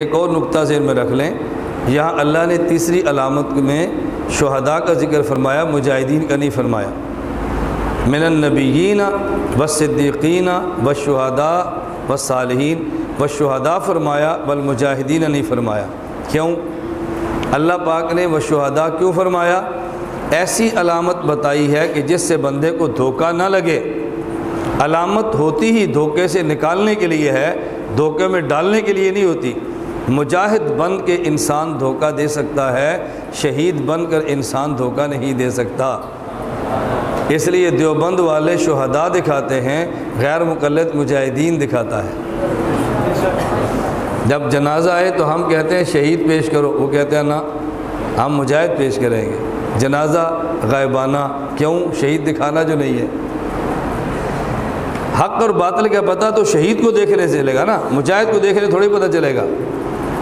ایک اور نقطہ ذہن میں رکھ لیں، یہاں اللہ نے تیسری علامت میں شہداء کا ذکر فرمایا، مجاہدین کا نہیں فرمایا۔ من النبیین والصدیقین والشہداء والصالحین، والشہداء فرمایا والمجاہدین نہیں فرمایا۔ کیوں؟ اللہ پاک نے والشہداء کیوں فرمایا؟ ایسی علامت بتائی ہے کہ جس سے بندے کو دھوکہ نہ لگے۔ علامت ہوتی ہی دھوکے سے نکالنے کے لیے ہے، دھوکے میں ڈالنے کے لیے نہیں ہوتی۔ مجاہد بن کے انسان دھوکہ دے سکتا ہے، شہید بن کر انسان دھوکہ نہیں دے سکتا۔ اس لیے دیوبند والے شہداء دکھاتے ہیں، غیر مقلد مجاہدین دکھاتا ہے۔ جب جنازہ آئے تو ہم کہتے ہیں شہید پیش کرو، وہ کہتے ہیں نا ہم مجاہد پیش کریں گے۔ جنازہ غائبانہ، کیوں؟ شہید دکھانا جو نہیں ہے۔ حق اور باطل کا پتہ تو شہید کو دیکھنے سے چلے گا نا، مجاہد کو دیکھنے تھوڑی پتہ چلے گا۔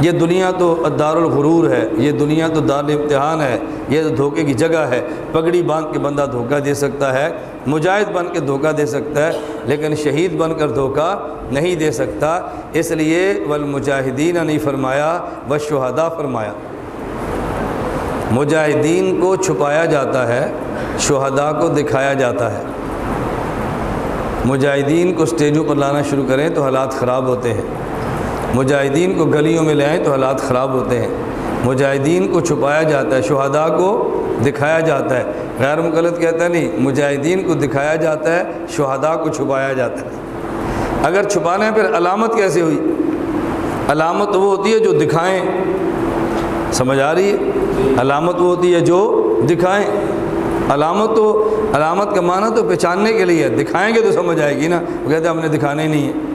یہ دنیا تو دار الغرور ہے، یہ دنیا تو دار امتحان ہے، یہ تو دھوکے کی جگہ ہے۔ پگڑی باندھ کے بندہ دھوکہ دے سکتا ہے، مجاہد بن کے دھوکہ دے سکتا ہے، لیکن شہید بن کر دھوکہ نہیں دے سکتا۔ اس لیے والمجاہدین نہیں فرمایا، والشہداء فرمایا۔ مجاہدین کو چھپایا جاتا ہے، شہداء کو دکھایا جاتا ہے۔ مجاہدین کو سٹیجوں پر لانا شروع کریں تو حالات خراب ہوتے ہیں، مجاہدین کو گلیوں میں لے آئیں تو حالات خراب ہوتے ہیں۔ مجاہدین کو چھپایا جاتا ہے، شہداء کو دکھایا جاتا ہے۔ غیر مقلد کہتا ہے نہیں، مجاہدین کو دکھایا جاتا ہے، شہداء کو چھپایا جاتا ہے۔ اگر چھپانا ہے پھر علامت کیسے ہوئی؟ علامت وہ ہوتی ہے جو دکھائیں، سمجھ آ رہی ہے؟ علامت وہ ہوتی ہے جو دکھائیں۔ علامت کا معنی تو پہچاننے کے لیے ہے، دکھائیں گے تو سمجھ آئے گی نا۔ وہ کہتے ہیں ہم نے دکھانے نہیں ہے۔